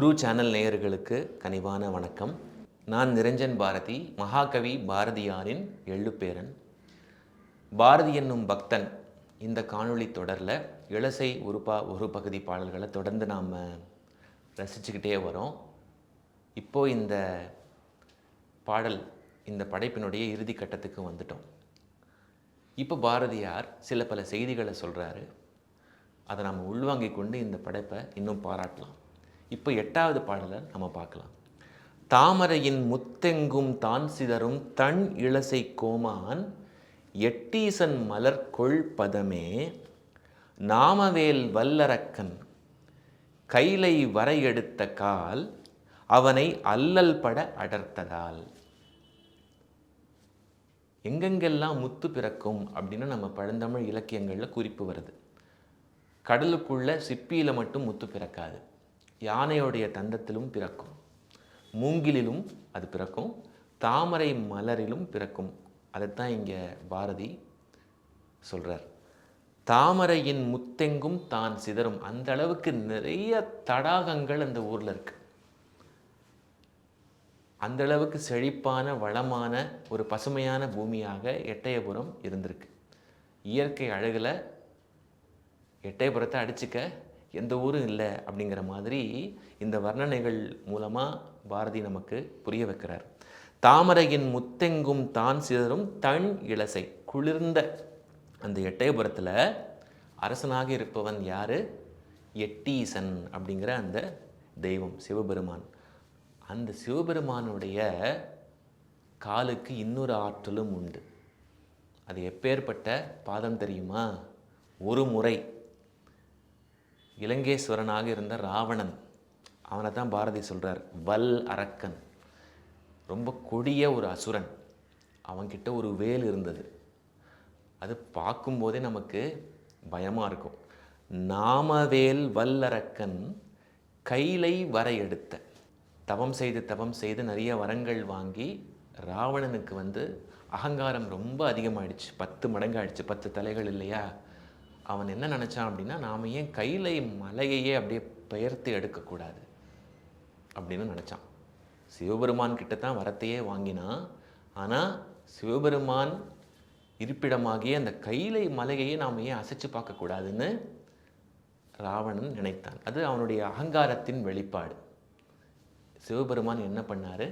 குரு channel நேயர்களுக்கு கனிவான வணக்கம். நான் நிரஞ்சன் பாரதி, மகாகவி பாரதியாரின் எள்ளுப்பேரன். பாரதி என்னும் பக்தன் இந்த காணொளி தொடரில் இளசை ஒரு பகுதி பாடல்களை தொடர்ந்து நாம் ரசிச்சுக்கிட்டே வரோம். இப்போது இந்த பாடல், இந்த படைப்பினுடைய இறுதி கட்டத்துக்கு வந்துட்டோம். இப்போ பாரதியார் சில பல செய்திகளை சொல்கிறாரு. அதை நம்ம உள்வாங்கி கொண்டு இந்த படைப்பை இன்னும் பாராட்டலாம். இப்போ 8வது பாடலை நம்ம பார்க்கலாம். தாமரையின் முத்தெங்கும் தான் சிதறும் தன் இளசை கோமான் எட்டீசன் மலர் கொள் பதமே நாமவேல் வல்லரக்கன் கைலை வரையெடுத்த கால் அவனை அல்லல் பட அடர்த்ததால். எங்கெங்கெல்லாம் முத்து பிறக்கும் அப்படின்னு நம்ம பழந்தமிழ் இலக்கியங்களில் குறிப்பு வருது. கடலுக்குள்ள சிப்பியில் மட்டும் முத்து பிறக்காது, யானையோடைய தந்தத்திலும் பிறக்கும், மூங்கிலிலும் அது பிறக்கும், தாமரை மலரிலும் பிறக்கும். அதைத்தான் இங்கே பாரதி சொல்கிறார். தாமரையின் முத்தெங்கும் தான் சிதறும். அந்த அளவுக்கு நிறைய தடாகங்கள் அந்த ஊரில் இருக்கு. அந்த அளவுக்கு செழிப்பான வளமான ஒரு பசுமையான பூமியாக எட்டயபுரம் இருந்திருக்கு. இயற்கை அழகில் எட்டயபுரத்தை அடிச்சுக்க எந்த ஊரும் இல்லை அப்படிங்கிற மாதிரி இந்த வர்ணனைகள் மூலமாக பாரதி நமக்கு புரிய வைக்கிறார். தாமரையின் முத்தெங்கும் தான் சிதறும் தன் இளசை. குளிர்ந்த அந்த எட்டயபுரத்தில் அரசனாக இருப்பவன் யார்? எட்டீசன் அப்படிங்கிற அந்த தெய்வம், சிவபெருமான். அந்த சிவபெருமானுடைய காலுக்கு இன்னொரு ஆற்றலும் உண்டு. அது எப்பேற்பட்ட பாதம் தெரியுமா? ஒரு முறை இலங்கேஸ்வரனாக இருந்த ராவணன், அவனை தான் பாரதி சொல்கிறார் வல் அரக்கன். ரொம்ப கொடிய ஒரு அசுரன். அவன்கிட்ட ஒரு வேல் இருந்தது. அது பார்க்கும்போதே நமக்கு பயமாக இருக்கும். நாமவேல் வல்லரக்கன் கைலை வரையெடுத்த. தவம் செய்து நிறைய வரங்கள் வாங்கி ராவணனுக்கு அகங்காரம் ரொம்ப அதிகமாகிடுச்சு. 10 மடங்கு ஆயிடுச்சு. 10 தலைகள் இல்லையா? அவன் என்ன நினச்சான் அப்படின்னா, நாம் ஏன் கைலை மலையையே அப்படியே பெயர்த்து எடுக்கக்கூடாது அப்படின்னு நினச்சான். சிவபெருமான் கிட்ட தான் வரத்தையே வாங்கினான். ஆனால் சிவபெருமான் இருப்பிடமாகிய அந்த கைலை மலையையே நாம் ஏன் அசைச்சு பார்க்கக்கூடாதுன்னு ராவணன் நினைத்தான். அது அவனுடைய அகங்காரத்தின் வெளிப்பாடு. சிவபெருமான் என்ன பண்ணார்?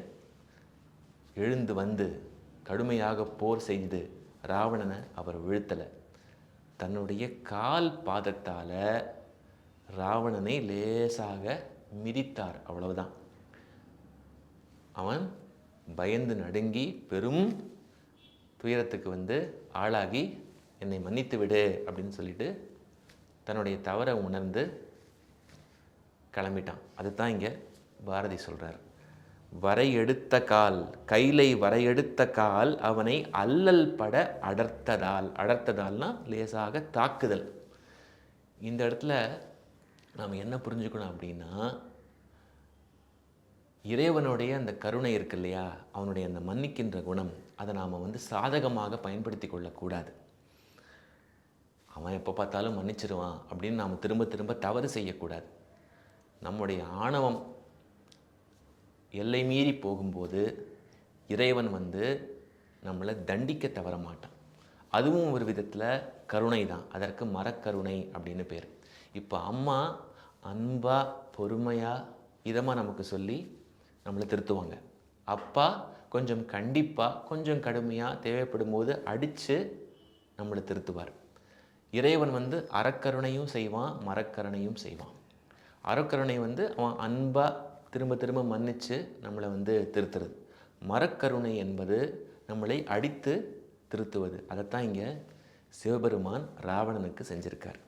எழுந்து கடுமையாக போர் செய்து ராவணனை அவர் வீழ்த்தலை. தன்னுடைய கால் பாதத்தால் ராவணனை லேசாக மிதித்தார். அவ்வளவுதான். அவன் பயந்து நடுங்கி பெரும் துயரத்துக்கு ஆளாகி, என்னை மன்னித்து விடு அப்படின்னு சொல்லிட்டு தன்னுடைய தவறை உணர்ந்து கிளம்பிட்டான். அதுதான் இங்கே பாரதி சொல்கிறார். வரையெடுத்த கால், கைலை வரையெடுத்த கால் அவனை அல்லல் பட அடர்த்ததால். அடர்த்ததால்னா லேசாக தாக்குதல். இந்த இடத்துல நாம் என்ன புரிஞ்சுக்கணும் அப்படின்னா, இறைவனுடைய அந்த கருணை இருக்கு இல்லையா, அவனுடைய அந்த மன்னிக்கின்ற குணம், அதை நாம் சாதகமாக பயன்படுத்தி கொள்ளக்கூடாது. அவன் எப்போ பார்த்தாலும் மன்னிச்சிருவான் அப்படின்னு நாம் திரும்ப திரும்ப தவறு செய்யக்கூடாது. நம்முடைய ஆணவம் எல்லை மீறி போகும்போது இறைவன் நம்மளை தண்டிக்க தவற மாட்டான். அதுவும் ஒரு விதத்தில் கருணை தான். அதற்கு மரக்கருணை அப்படின்னு பேர். இப்போ அம்மா அன்பாக பொறுமையாக இதமாக நமக்கு சொல்லி நம்மளை திருத்துவாங்க. அப்பா கொஞ்சம் கண்டிப்பாக கொஞ்சம் கடுமையாக தேவைப்படும் போது அடித்து நம்மளை திருத்துவார். இறைவன் அறக்கருணையும் செய்வான், மரக்கருணையும் செய்வான். அறக்கருணை அவன் அன்பாக திரும்ப திரும்ப மன்னித்து நம்மளை திருத்துறது. மரக்கருணை என்பது நம்மளை அடித்து திருத்துவது. அதைத்தான் இங்கே சிவபெருமான் ராவணனுக்கு செஞ்சிருக்கார்.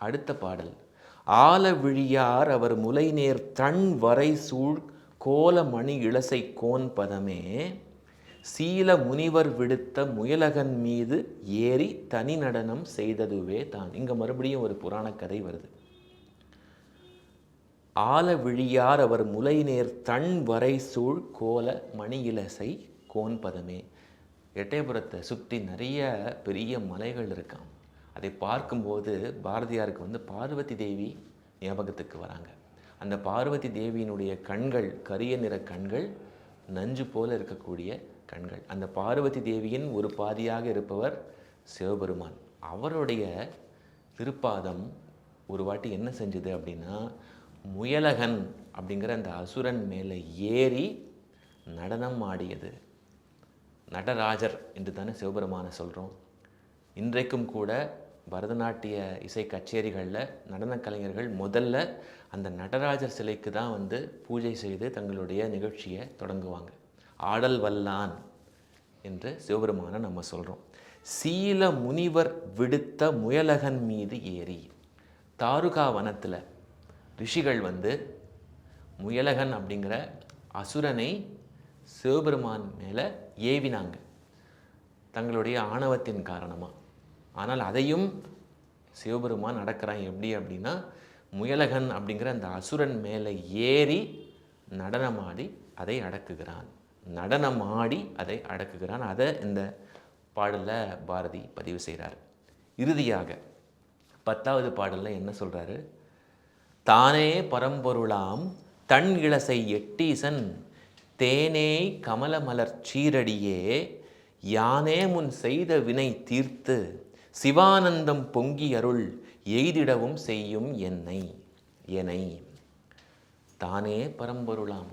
அடுத்த பாடல். ஆல விழியார் அவர் முலை நேர் தன் வரை சூழ் கோல மணி இளசை கோன் பதமே சீல முனிவர் விடுத்த முயலகன் மீது ஏறி தனி நடனம் செய்ததுவே தான். இங்கே மறுபடியும் ஒரு புராண கதை வருது. ஆல விழியார் அவர் முலை நேர் தன் வரை சூழ் கோல மணி இளசை கோன் பதமே. எட்டயபுரத்தை சுற்றி நிறைய பெரிய மலைகள் இருக்கான். அதை பார்க்கும்போது பாரதியாருக்கு பார்வதி தேவி ஞாபகத்துக்கு வராங்க. அந்த பார்வதி தேவியினுடைய கண்கள் கரிய நிற கண்கள், நஞ்சு போல இருக்கக்கூடிய கண்கள். அந்த பார்வதி தேவியின் ஒரு பாதியாக இருப்பவர் சிவபெருமான். அவருடைய திருப்பாதம் ஒரு வாட்டி என்ன செஞ்சது அப்படின்னா, முயலகன் அப்படிங்கிற அந்த அசுரன் மேலே ஏறி நடனம் ஆடியது. நடராஜர் என்று தானே சிவபெருமானை சொல்கிறோம். இன்றைக்கும் கூட பரதநாட்டிய இசை கச்சேரிகளில் நடன கலைஞர்கள் முதல்ல அந்த நடராஜர் சிலைக்கு தான் பூஜை செய்து தங்களுடைய நிகழ்ச்சியை தொடங்குவாங்க. ஆடல் வல்லான் என்று சிவபெருமானை நம்ம சொல்கிறோம். சீல முனிவர் விடுத்த முயலகன் மீது ஏறி, தாருகா வனத்தில் ரிஷிகள் முயலகன் அப்படிங்கிற அசுரனை சிவபெருமான் மேலே ஏவினாங்க தங்களுடைய ஆணவத்தின் காரணமாக. ஆனால் அதையும் சிவபெருமான் நடக்கிறான். எப்படி அப்படின்னா, முயலகன் அப்படிங்கிற அந்த அசுரன் மேலே ஏறி நடனமாடி அதை அடக்குகிறான். நடனமாடி அதை அடக்குகிறான். அதை இந்த பாடலில் பாரதி பதிவு செய்கிறார். இறுதியாக 10வது பாடலில் என்ன சொல்கிறாரு? தானே பரம்பொருளாம் தன் இளசை எட்டீசன் தேனே கமலமலர் சீரடியே யானே முன் செய்த வினை தீர்த்து சிவானந்தம் பொங்கி அருள் எய்திடவும் செய்யும் என்னை. தானே பரம்பொருளாம்,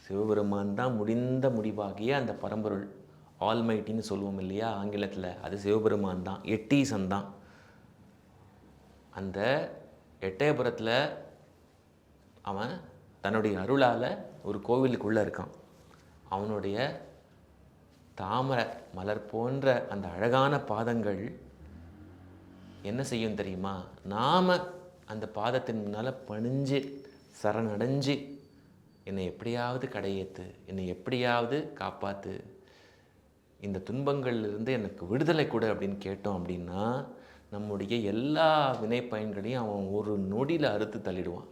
சிவபெருமான் தான் முடிந்த முடிவாகிய அந்த பரம்பொருள். ஆல்மைட்டின்னு சொல்லுவோம் இல்லையா ஆங்கிலத்தில், அது சிவபெருமான் தான், எட்டீசன் தான். அந்த எட்டயபுரத்தில் அவன் தன்னுடைய அருளால் ஒரு கோவிலுக்குள்ளே இருக்கான். அவனுடைய தாமரை மலர் போன்ற அந்த அழகான பாதங்கள் என்ன செய்யும் தெரியுமா? நாம் அந்த பாதத்தின் முன்னால் பணிஞ்சு சரணடைஞ்சு என்னை எப்படியாவது கடையேற்று, என்னை எப்படியாவது காப்பாற்று, இந்த துன்பங்கள்லேருந்து எனக்கு விடுதலை கொடு அப்படின்னு கேட்டோம் அப்படின்னா, நம்முடைய எல்லா வினை பயன்களையும் அவன் ஒரு நொடியில் அறுத்து தள்ளிடுவான்.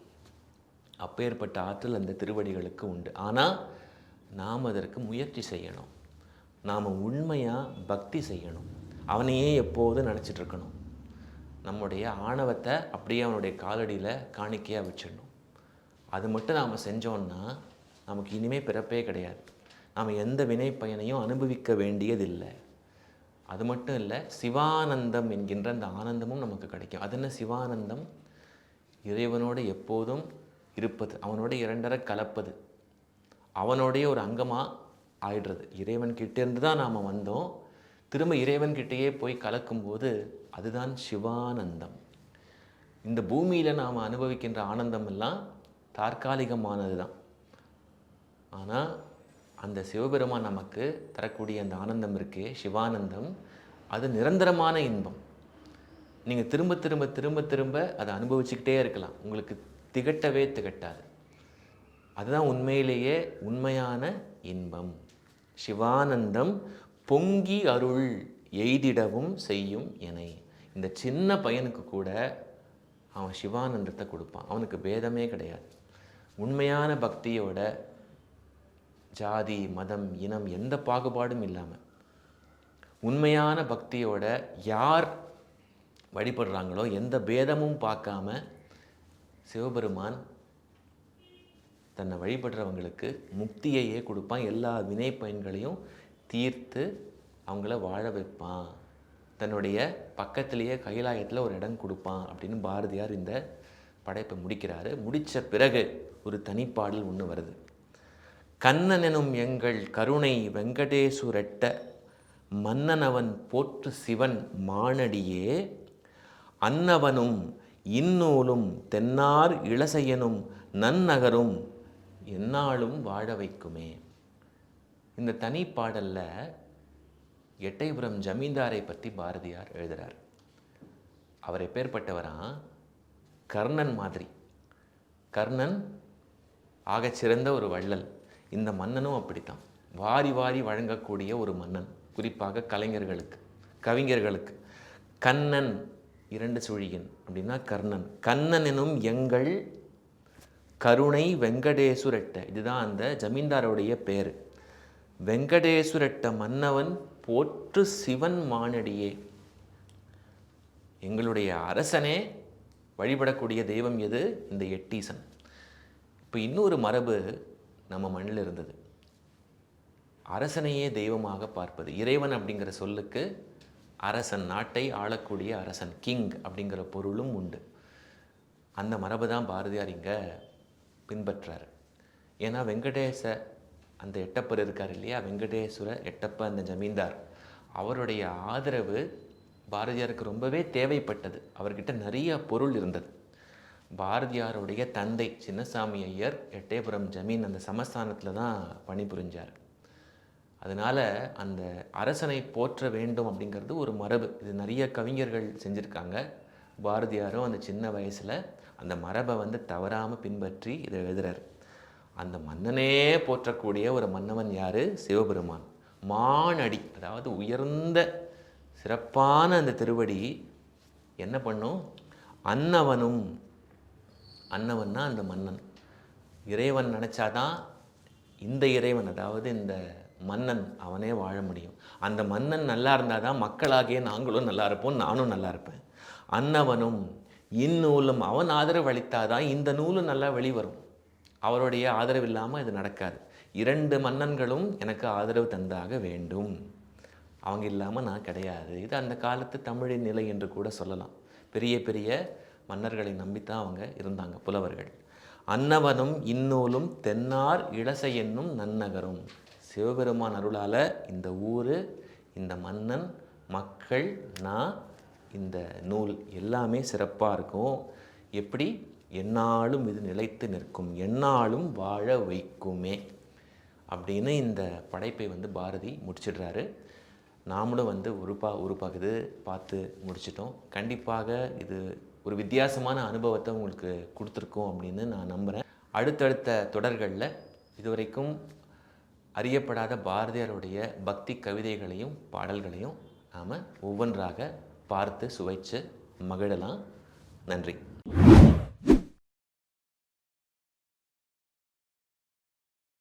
அப்பேற்பட்ட ஆற்றல் அந்த திருவடிகளுக்கு உண்டு. ஆனால் நாம் அதற்கு முயற்சி செய்யணும். நாம் உண்மையாக பக்தி செய்யணும். அவனையே எப்போதும் நினச்சிட்ருக்கணும். நம்முடைய ஆணவத்தை அப்படியே அவனுடைய காலடியில் காணிக்கையாக வச்சிடணும். அது மட்டும் நாம் செஞ்சோன்னா நமக்கு இனிமேல் பிறப்பே கிடையாது. நாம் எந்த வினை பயனையும் அனுபவிக்க வேண்டியதில்லை. அது மட்டும் இல்லை, சிவானந்தம் என்கின்ற அந்த ஆனந்தமும் நமக்கு கிடைக்கும். அது என்ன சிவானந்தம்? இறைவனோடு எப்போதும் இருப்பது, அவனோட இரண்டரை கலப்பது, அவனோடைய ஒரு அங்கமாக ஆயிடுறது. இறைவன்கிட்டேருந்து தான் நாம் வந்தோம், திரும்ப இறைவன்கிட்டேயே போய் கலக்கும்போது அதுதான் சிவானந்தம். இந்த பூமியில் நாம் அனுபவிக்கின்ற ஆனந்தம் எல்லாம் தற்காலிகமானது தான். ஆனால் அந்த சிவபெருமான் நமக்கு தரக்கூடிய அந்த ஆனந்தம் இருக்கே, சிவானந்தம், அது நிரந்தரமான இன்பம். நீங்கள் திரும்ப திரும்ப திரும்ப திரும்ப அதை அனுபவிச்சுக்கிட்டே இருக்கலாம். உங்களுக்கு திகட்டாது. அதுதான் உண்மையிலேயே உண்மையான இன்பம். சிவானந்தம் பொங்கி அருள் எய்திடவும் செய்யும் என்னை. இந்த சின்ன பையனுக்கு கூட அவன் சிவானந்தத்தை கொடுப்பான். அவனுக்கு பேதமே கிடையாது. உண்மையான பக்தியோட ஜாதி மதம் இனம் எந்த பாகுபாடும் இல்லாமல் உண்மையான பக்தியோட யார் வழிபடுறாங்களோ எந்த பேதமும் பார்க்காம சிவபெருமான் தன்னை வழிபடுறவங்களுக்கு முக்தியையே கொடுப்பான். எல்லா வினை பயன்களையும் தீர்த்து அவங்கள வாழ வைப்பான். தன்னுடைய பக்கத்திலேயே கைலாயத்தில் ஒரு இடம் கொடுப்பான் அப்படின்னு பாரதியார் இந்த படைப்பை முடிக்கிறாரு. முடித்த பிறகு ஒரு தனிப்பாடல் ஒன்று வருது. கண்ணன் எனும் எங்கள் கருணை வெங்கடேசுரட்ட மன்னனவன் போற்று சிவன் மானடியே அன்னவனும் இந்நூலும் தென்னார் இளசையனும் நன்னகரும் எந்நாளும் வாழ வைக்குமே. இந்த தனி பாடலில் எட்டயபுரம் ஜமீன்தாரை பற்றி பாரதியார் எழுதுகிறார். அவர் எப்பேற்பட்டவரா? கர்ணன் மாதிரி. கர்ணன் ஆகச்சிறந்த ஒரு வள்ளல். இந்த மன்னனும் அப்படித்தான், வாரி வாரி வழங்கக்கூடிய ஒரு மன்னன். குறிப்பாக கலைஞர்களுக்கு, கவிஞர்களுக்கு. கண்ணன் இரண்டு சுழியன் அப்படின்னா கர்ணன். கண்ணன் எனும் எங்கள் கருணை வெங்கடேசுரட்ட, இதுதான் அந்த ஜமீன்தாரோடைய பேர். வெங்கடேசுரட்ட மன்னவன் போற்று சிவன் மானடியே, எங்களுடைய அரசனே வழிபடக்கூடிய தெய்வம் எது? இந்த எட்டீசன். இப்போ இன்னொரு மரபு நம்ம மண்ணில் இருந்தது. அரசனையே தெய்வமாக பார்ப்பது. இறைவன் அப்படிங்கிற சொல்லுக்கு அரசன், நாட்டை ஆளக்கூடிய அரசன், கிங் அப்படிங்கிற பொருளும் உண்டு. அந்த மரபு தான் பாரதியார் இங்கே பின்பற்றார். ஏன்னா வெங்கடேச அந்த எட்டப்பர் இருக்கார் இல்லையா, வெங்கடேஸ்வர எட்டப்ப அந்த ஜமீன்தார், அவருடைய ஆதரவு பாரதியாருக்கு ரொம்பவே தேவைப்பட்டது. அவர்கிட்ட நிறைய பொருள் இருந்தது. பாரதியாருடைய தந்தை சின்னசாமி ஐயர் எட்டயபுரம் ஜமீன் அந்த சமஸ்தானத்தில் தான் பணிபுரிஞ்சார். அதனால் அந்த அரசனை போற்ற வேண்டும் அப்படிங்கிறது ஒரு மரபு. இது நிறைய கவிஞர்கள் செஞ்சுருக்காங்க. பாரதியாரும் அந்த சின்ன வயசில் அந்த மரபை தவறாமல் பின்பற்றி இதை எழுதுகிறார். அந்த மன்னனே போற்றக்கூடிய ஒரு மன்னவன் யார்? சிவபெருமான். மானடி, அதாவது உயர்ந்த சிறப்பான அந்த திருவடி என்ன பண்ணும்? அன்னவனும், அன்னவன்னா அந்த மன்னன். இறைவன் நினச்சாதான் இந்த இறைவன், அதாவது இந்த மன்னன் அவனே வாழ முடியும். அந்த மன்னன் நல்லா இருந்தால் தான் மக்களாகிய நாங்களும் நல்லா இருப்போம், நானும் நல்லா இருப்பேன். அன்னவனும் இந்நூலும், அவன் ஆதரவு அளித்தாதான் இந்த நூலும் நல்லா வெளிவரும். அவருடைய ஆதரவு இல்லாமல் இது நடக்காது. 2 மன்னன்களும் எனக்கு ஆதரவு தந்தாக வேண்டும், அவங்க இல்லாமல் நான் கிடையாது. இது அந்த காலத்து தமிழின் நிலை என்று கூட சொல்லலாம். பெரிய பெரிய மன்னர்களை நம்பித்தான் அவங்க இருந்தாங்க, புலவர்கள். அன்னவனும் இந்நூலும் தென்னார் இளசை என்னும் நன்னகரும். சிவபெருமான் அருளால் இந்த ஊர், இந்த மன்னன், மக்கள், நான், இந்த நூல் எல்லாமே சிறப்பாக இருக்கும். எப்படி? எந்நாளும் இது நிலைத்து நிற்கும், எந்நாளும் வாழ வைக்குமே அப்படின்னு இந்த படைப்பை பாரதி முடிச்சிடுறாரு. நாமளும் ஒரு பகுதி பார்த்து முடிச்சிட்டோம். கண்டிப்பாக இது ஒரு வித்தியாசமான அனுபவத்தை உங்களுக்கு கொடுத்துருக்கோம் அப்படின்னு நான் நம்புகிறேன். அடுத்தடுத்த தொடர்களில் இதுவரைக்கும் அறியப்படாத பாரதியாருடைய பக்தி கவிதைகளையும் பாடல்களையும் நாம் ஒவ்வொன்றாக பார்த்து சுவைச்சு மகிழலாம். நன்றி.